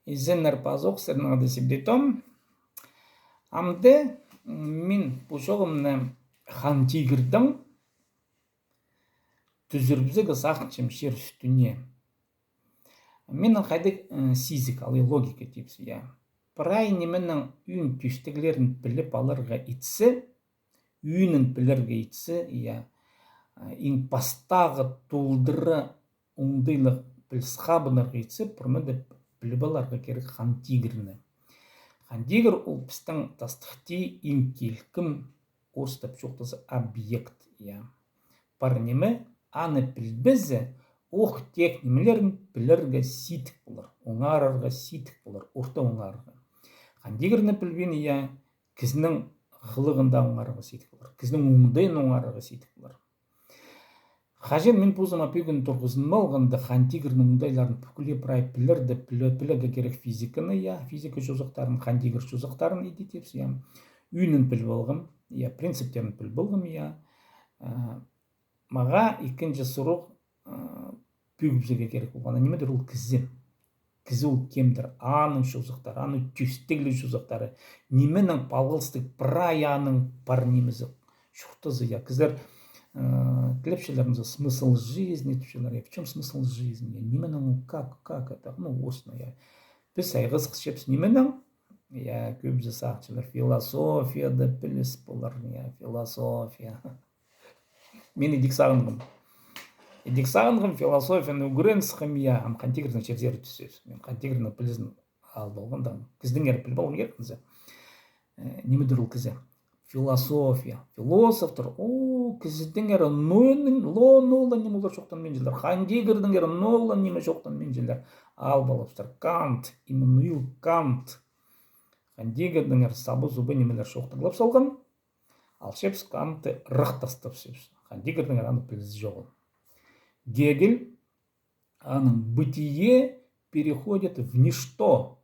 Изеннер пазок сырнады сибдитом. Амде мин пушогымны хан тигірдің түзірбізігі сақчым шер үстіне. Менің қайдық сизик алы логика типс, я. Прай неменің үйін түстігілерін біліп алырға итсі, үйінің білірге итсі, я. Ин пастағы тулдыры оңдайлық білсқабынырға итсі, пұрмады біліп аларға керек хан тигіріні. Хан тигір ол пістің тастықты ин келкім остап жоқтасы объект, я. Бар неме аны білбізі, оқ тек немелерін білірге ситік болыр, оңарарға ситік болыр, орта оңарарға. Хан тигіріні білбен, я, кізінің ғылығында оңарарға ситік болыр, кізінің оңдайын оңарарға ситік болыр. Хажен мен пузыма пүйгін тұрғызын малғанды хан тигірінің оңдайларын бүкіле прай білірді, білігі керек физиканы, я, физика жозықтарын, хан тигір жозықтарын едетепсі, я, үйінің біліп алғым, я, принциптерін біліп алғым, я, маға екінші сұрақ пүйгізіге керек болғаны немедір ол кізі. Кізі ол кемдір, аның жозықтары, аның түйстеглі жозықтары, неменің палғылстық прай аның бар немізі шуқтызы, я, кізлер клепшелерімізі смысл жизни, в чем смысл жизни, неменің как это, осыны, я, біз айғызық шепс неменің, я, көбізі сақчылар, философияда біліс болар, я, философия. Мен едік сағынғым. Едік сағынғым философияны үгірен сықым, я, қан тигірдің черзері түсес. Мен қан тигірдің білізін алды болғанда, кіздің әрі біліп алғым керкінізі. Немедір ол кізі? Философия. Философтар, кіздің әрі нола неме олар шоқтан мен жылдар. Қан тигірдің әрі нола неме шоқтан мен жылдар. Ал балапстар. Кант, Иммануил Кант. Қан тигірдің әрі сабы зубы немелер шоқтығылап салған. Ал шепс Канты рықтастып шепс. Қан тигірдің әрі аны білізі жоғыл. Гегель, аның бытие переходит в ничто.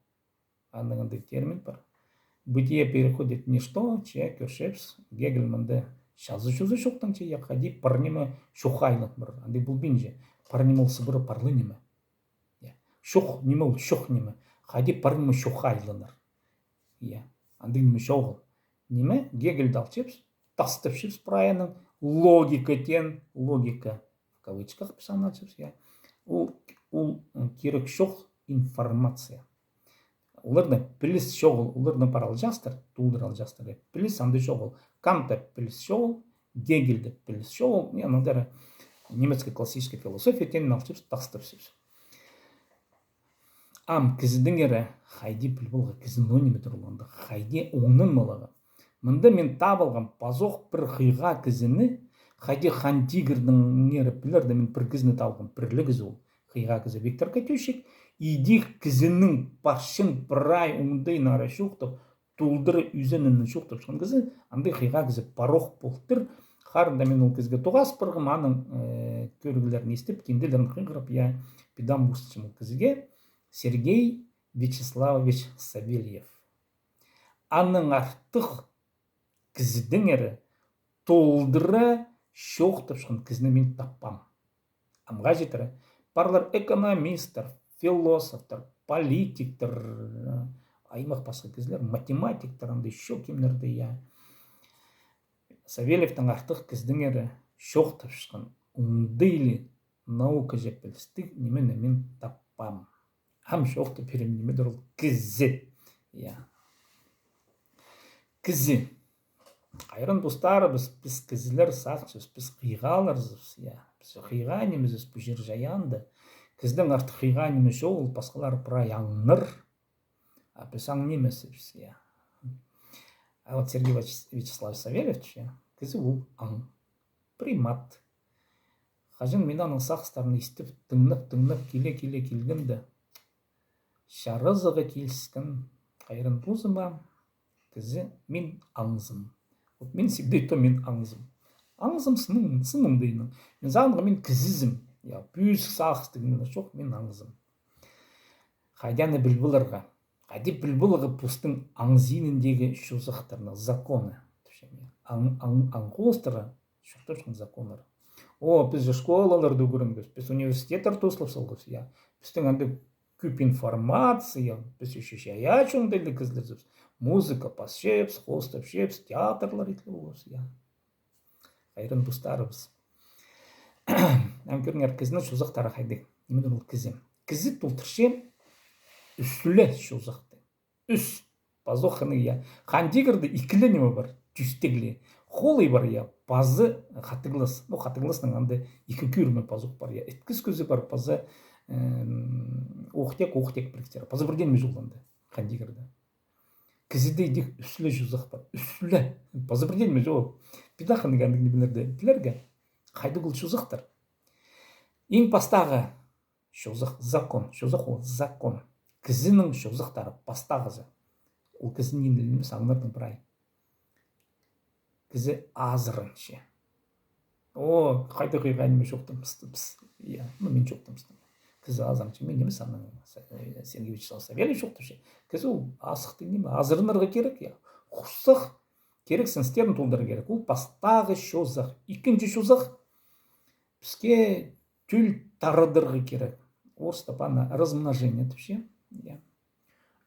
Аныңынды термин бар. Бытие переходит в ничто, че көршепс, Гегель мынды шазы-шузы шоқтан че, я хади парнеме шухайлық бір. Анды бұл бенже, парнеме ол сыбыры парлы неме. Шух неме ол шух неме. Хади парнеме шухайлыныр. Анды неме шоғыл. Неме Гегель дал чепс, тастып шепс праяның логика тен, логика. В кавычках писано, ол керек шоқ информация. Оларды біліс шоғыл, оларды парал жастыр, тулдырал жастыр. Біліс анды шоғыл. Канта біліс шоғыл, Гегельді біліс шоғыл. Анадары немецкая классическая философия тенін алшып, тастып шепс. Ам кіздің әрі хайди біл болға, кіздің өнеме тұрылғанды, хайди оңның молаға. Мында мен табылған пазоқ бір қиға кізіні, хайди хан тигірдің нері білерді мен бір кізіні табылған, бірлі кізі ол. Қиға кізі Виктор Катюшек, иди кізінің паршын прай оңдай нары шуқтып, тулдыры үзенінің шуқтып шыққан кізі, андай қиға кізі пароқ болтыр. Қарында мен ол кізге тоғас бірғым аның көргілерін естіп, кенделерін қиғырып, я педам бұстычым ол кізге Сергей Вячеславович Савельев. Аның артық кіздің әрі толдыры шоқтып шыққан кізіні мен таппам. Амға жетірі, барлар экономистер, философтар, политиктер, аймақ басқа кізілер, математиктер, андай шоқ кемдерді, я. Савельевтің артық кіздің әрі шоқтып шыққан оңдайлы наука жеп білістік немені мен таппам. Ам шоқты берем немедір ол кізі. Кізі. Қайрын достары біз кізілер сақшыз, біз қиғаларызыз. Біз қиға немізіз бұл жер жаянды. Кіздің артық қиға неміз ол басқалар прай аңныр. Біз аң немесіз. А вот Сергей Вячеславович Савельевич, кізі ол аң. Примат. Қажын мен аның сақстарын естіп, тыңнып келгенді. Шарызығы келсікін қайрын бұзыма, кізі мен аңызым. Вот мен всегда мен аңызым. Аңызым сынымдайының. Мен заңға мен кізізім. Бүйісік сақыстығын жоқ, мен аңызым. Қайданы білбілерға. Қайды білбілігі пұстың аңзиніндегі шузықтарына, законы. Аңғолыстыры шуқтыршын законлары. Біз школаларды көріңіз, біз университеттер тослап салғыз. Біздің әнді көп информация, біз еще шая чоңдайлы кізлерзіпс, музыка пасшепс, хостапшепс, театрлар итлі болыз, я. Айрын бұстарыбыз. Әмкеріңер кізіні шузақтары қайдық. Немеді ол кізі. Кізі тұлтырше үсілі шузақты. Үс. Базоқыны, я. Қандегірді икілі неме бар, түстегілі. Холы бар, я. Базы қатығылыс. Ну, қатығылысның аңды екі көріме базоқ бар, я. Эткіз көзі бар, базы оқтек біріктері. Базы бірден ме жолданды, қандегірді. Кізіде едік үсілі шузақ бар. Үсілі. Базы бірден ме жол. Бидақыны кәндігіне білерді. Білерге. Қайды бұл шузақтар. Ең бастағы шузақ, закон. Шузақ ол закон. Кізінің шузақтары бастағызы. Ол кізінің еніліміз аңлардың бір ай. Кізі азырыншы. О, қайды қиғайныме жоқтым мұстымыз. Мен жоқтым мұстым. Кізі азырыншы. Мен неміз аңның Сергеевич Савельев жоқтымшы. Кізі ол асықты неме? Азырынырға керек. Құсық керек сіністерін толдыры керек. Ол бастағы шузақ. Икінші шузақ бізге түл тарыдырғы керек. Орыста бана размножение түпше.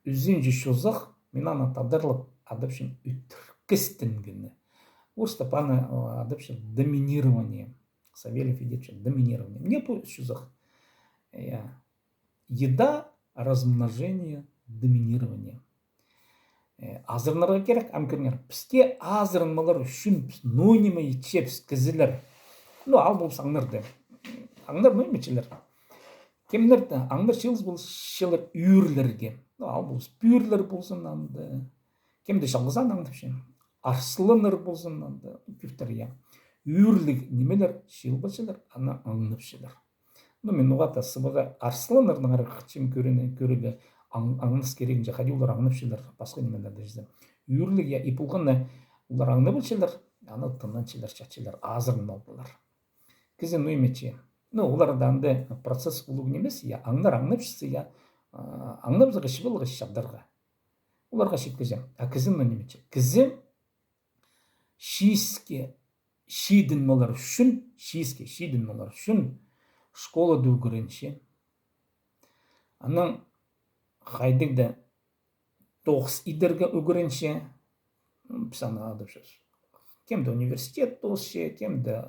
Үзінжі шузақ мен ана тадырлып адыпшын үттіркістінгіні. Орыста бана адыпшын доминирование. Савельев едепшін доминирование. Мне по шузақ. Еда, размножение, доминирование. Азырнарға керек, әмкірнер. Бізге азырынмалар үшін нойнеме етшепс кізілер. Ал бұл саңнырды. Аңдар ноймечелер. Кемдерді аңдар шеліз бұл шелер үйірлерге. Ал бұл пүйірлер болсын анды. Кемді шалғызан аңдыпшын. Арсылыныр болсын анды. Күптір, я. Үйірлік немелер шел болшылар, ана аңныпшылар. Мен оғата сыбыға арсылынырның арқычым көрігі аңныс керегін жақади олар аңныпшылар. Басқа немелерді жізді. Үйірлік, я, ипылғанны олар аңныпшылар, аны тымнанчылар, чатчылар, азырын алдылар. Кізін ноймече. Оларданды процесс ұлығы немес, я, аңдар аңныпшысы, я, аңнабызға шыбылығы шабдарға. Оларға шеткізем. Кізін ноймече. Кізім шидін молар үшін школа дөғірінше. Анын қайдығды 9 идерге өгірінше, пісаны адыпшыз. Кемді университет толшы, кемді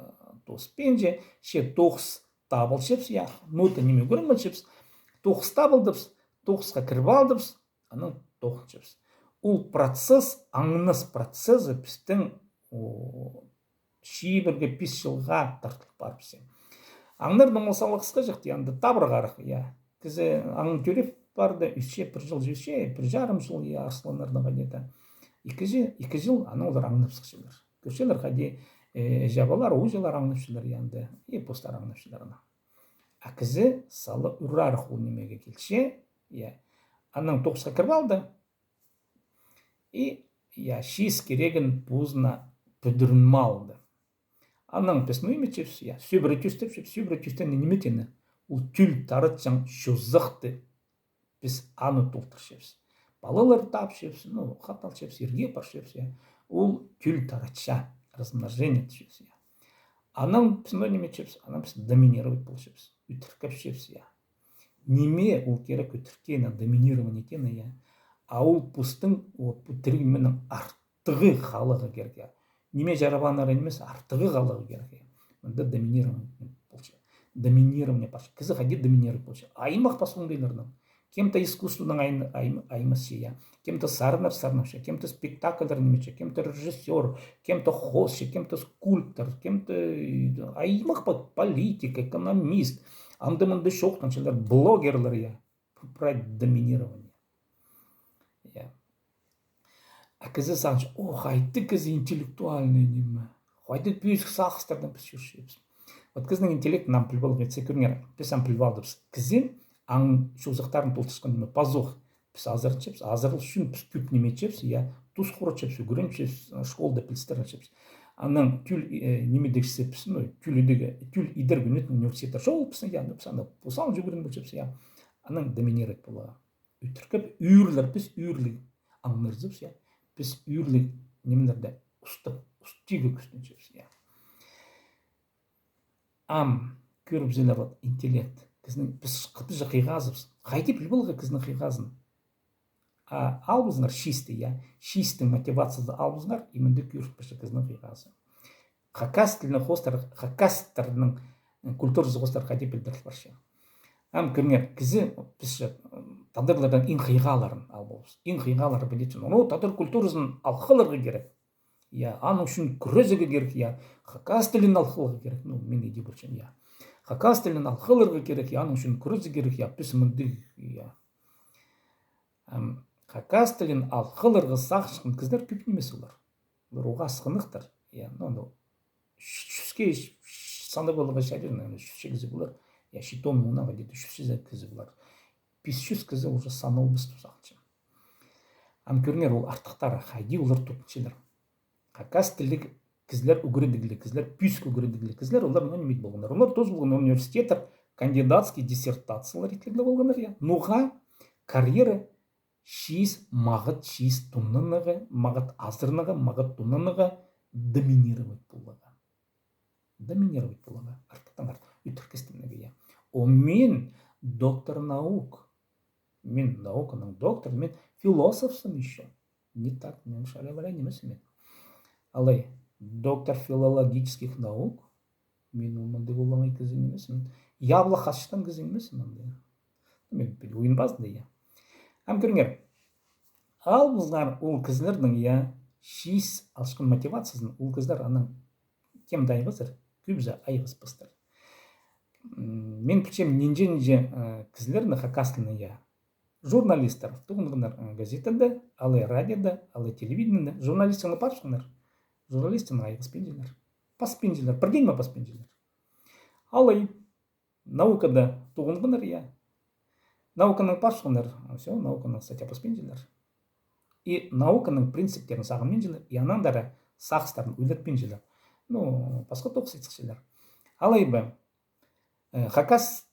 толспенже, 9 табыл шепс, я, ноты неме көрімін шепс, 9 табылдыпс, 9-ға кіріп алдыпс, анын 9 шепс. Ол процесс, аңныс процессы пістің шибірге 5 жылға тартылып барыпсы. Аңнардың мысалықсқа жықты, янды табырғарық, я. Кізі аңын көріп барды, 1 жыл жүйше, 1,5 жыл, я, арсланардың ғадеті. 2 жыл, аны олар аңныпсықшылар. Көршелер ғаде жабалар, ұжылар аңныпшылар, янды, постар аңныпшыларына. Кізі салы ұрарық ол немеге келше, я, анның 9-ға кіріп алды, я, 6 керегін бұзына бүдірінма алды. Анның песну емечепс, я, сөбірі түстепшіп, сөбірі түстені неметені, ол түл тарытчан шузықты біз аны толтыршепс. Балалар тапшепс, қаталшепс, ерге паршепс, я, ол түл тарытча, размножение түшепс, я. Анның песну емечепс, анның пес доминировать болшепс, үтіркепшепс, я. Неме ол керек үтіркені, доминирование тені, я. А ол пұстың, түргіменің артығы қалығы керек, я. Неме жарабанары немес артығы қалығы керек. Мұнда доминирование баршы. Кізі қаде доминировать болшы. Айымақ басуындайларынан. Кем-то искусствоның айымасы, я. Кем-то сарынар-сарынапшы, кем-то спектакльдар немече, кем-то режиссер, кем-то хостшы, кем-то скульптор, кем-то айымақ политик, экономист. Андымынды шоқтаншылар, блогерлар, я. Про доминирование. Кізі саңшы, қайды кізі интеллектуальный неме. Қайды бүйісік сақыстардан біз жүршепіз. Кізінің интеллект нам пілбалық етсе көріңер, біз ам пілбалдыбыз. Кізі аң шузықтарын толтышқан неме, пазоқ. Біз азырын чепіз, азырыл үшін біз көп неме чепіз, я, тұз құры чепіз, өгірін чепіз, школда пілістерін чепіз. Анның түл немедекшісі пісін, түл идер күнетін университеттер шоу пісін, я, пісін, бұсан жүгірін бұл чепіз, я. Анның доминерет болуға. Үтіркіп, үйірлер, біз үйірлік аңнырзып, я. Біз үйірлік немелерді ұстыға күстін чепіз, я. Ам көріп зелер интеллект. кізінің біз қытыжы қиғазыбыз. Қайты білбілгі кізінің қиғазын. Албызыңар шисті, я. Шистің мотивациясы албызыңар, имінді көршіппіші кізінің қиғазы. Хакас тілінің қостар, хакас тілінің культурасы қостар қайты білдіріл баршы. Көрінер, кізі біз тадырлардан ин қиғаларын албыз. Ин қиғалары білетін. Оны тадыр культурасын алқылырғы керек. Я, аның үшін күрезігі керек, я. Хакас тілін алқылығы керек. Мен еде біршін, я. Хакас тілін алқылырғы керек, я. Аның үшін күрезі керек, я. Біз мүнді, я. Хакас тілін алқылырғы сақшықын кіздер көп немес олар. Олар оға асқынықтар. Я, шүске санда болуға шәдерін, шүске кізі болар. Я, шитон мұнаға деді, шүсізе кізі болар. 500 кізі уже санау біз тұзақчы. Көрінер, ол артықтары, қайди олар тұтыншылар. Хакас тілік кізлер үгіріндігілі кізлер, пүйск үгіріндігілі кізлер, олар немет болғандар. Олар тоз болған университеттер, кандидатский диссертациялар етлігілі болғандар, я. Нұға карьера шиіз мағыт шиіз тұныныға, мағыт азырныға, мағыт тұныныға доминировать болыға. Доминировать болыға. Артықтан артық. Үтіркістімігі, я. О, мен доктор наук. Мен науканың доктор, мен философсым еще. Не так, мен шалеваля немесі мен. Алай, доктор филологических наук, мен олманды болғанай кізі немесі мен. Ябла қасыштан кізі немесі мен. Мен ойын базды, я. Көріңер, ал бұздар ол кізлердің, я, шиіз алшықын мотивациясын, ол кізлер аның кем дайғызыр, көбізі айғыз бұстыр. Мен пүрчем ненже кізлердің хакастылны, я, журналистер, тұғындығындар газетінде, алы радиода, алы телевидениеде, журналистіңі паршыңдар, журналистіңі айғыз пенжелер, паспенжелер, бірден ма паспенжелер. Алы наукада тұғындығындар, я, науканың паршыңдар, все, науканың статья паспенжелер. И науканың принциптерін сағынменжелер, и анандары сақыстарын өйлетпенжелер. Басқа тоқсетсікшелер. Алай бі, хакас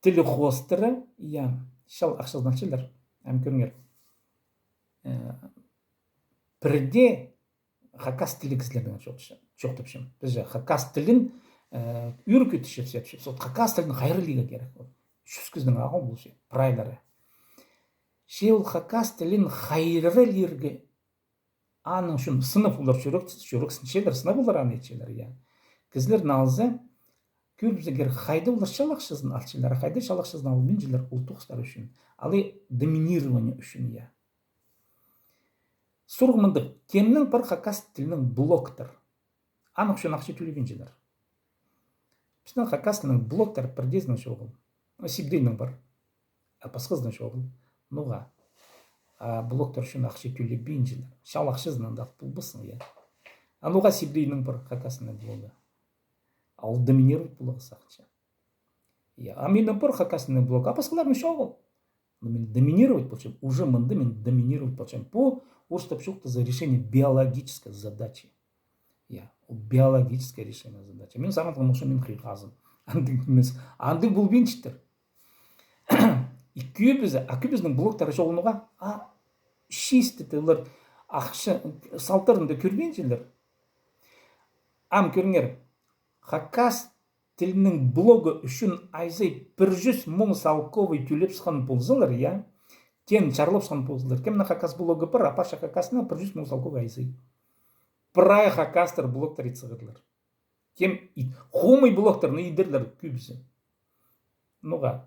тілі қостыры, я, шал ақшызданшылар, көріңер. Бірде хакас тілі кізлердің жоқ тіпшім. Біз хакас тілін үйркетішіп сетішіп, сол хакас тілін қайрылыға керек. Шүс кіздің ағыл болшы, прайлары. Шел хакас тілін қайрылырге аның шын сынып олар жүрексіншелер, сынып олар аны етшелер, я. Кізлер налзы, көрбізігер қайды олар шалақшызын алшылар, қайды шалақшызын алымен желер ұлтуқстар үшін, алы доминирование үшін, я. Сұрғымындық, кемнің бір хакас тілінің блоктар, анық үшін ақшы төлеген желер. Біздің хакас тілінің блоктар бірдезінің жоғыл. Сибдейнің бар, басқыздың жоғыл. Нұға, блоктар үшін ақшы төлебейін желер. Шал ақшызынан да бұлбысын, я. Нұға сибдейнің бар хакасының блоғы. Ал доминировать блоғы сақча. Менің бір хакасының блоғы, басқалардың жоғыл. Мен доминировать получаем, уже мынды мен доминировать получаем. По орыстапшылықты за решение биологической задачи. Биологическое решение задачи. Мен сағантығым ұшы мен қиғазым. Анды бұл бенчтер. Көбіздің блоктары жоғынуға, шистетілер, ақшы, салтарында көрбенчелер. Көріңер, хакас тілінің блогы үшін айзай 100 мың салковый төлеп сқан болзылар, я? Кен чарлып сқан болзылар. Кемна хакас блогы бір, апаша хакасына 100 мың салковый айзай. Прай хакастар блоктар етсіғырлар. Кем хомый блоктарны идерлер көбісі. Нұға,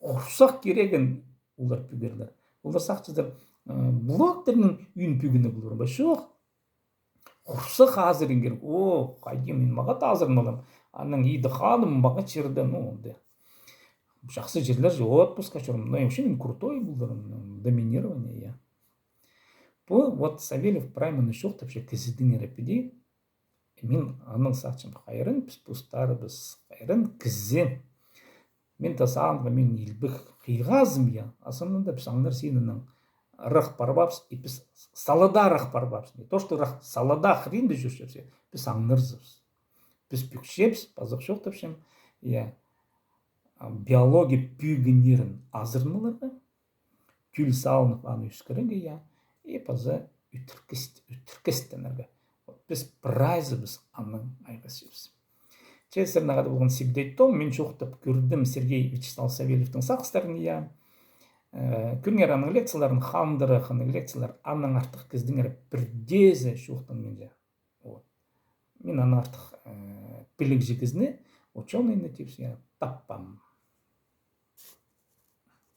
құрсақ кереген олар пүгерлер. Олар сақчыздар блоктарының үйін пүгіні бұлыр ба? Шоқ. Құрсақ азырын керек. Қайде мен мағат азырын олам. Анның еді қалым мағат жерді. Жақсы жерлер же отпусқа жүрім. Вообще мен крутой бұлдырым. Доминирование, я. Бұл, Савельев праймыны шоқ тапшы кізідің ерепеде. Мен аның сақчым қайырын, біз пұстары біз қайырын кізі. Мен тасағанға мен елбік қиғазым, я. Асымында біз аңдар сенінің рық барбапс, и біз салада рық барбапс. То, что салада хренді жүршепсе, біз аңнырзыбыз. Біз пүкшепс, пазық шоқ тапшым, я. Биология пүгінерін азырмыларға, күл салынып аны үскірінге, я. И пазы үтіркістенерге. Біз прайзы біз анның айғасыбыз. чесірнағады болған себдейттон мен жоқтып көрдім Сергей Вячеслав Савельевтің сақыстарын иә. Күнгер аның лекцияларын хамдыры хының лекциялар анның артық кіздің әрі бірдезі жоқтың менде. Мен аның артық білік жекізіне ученый таппам.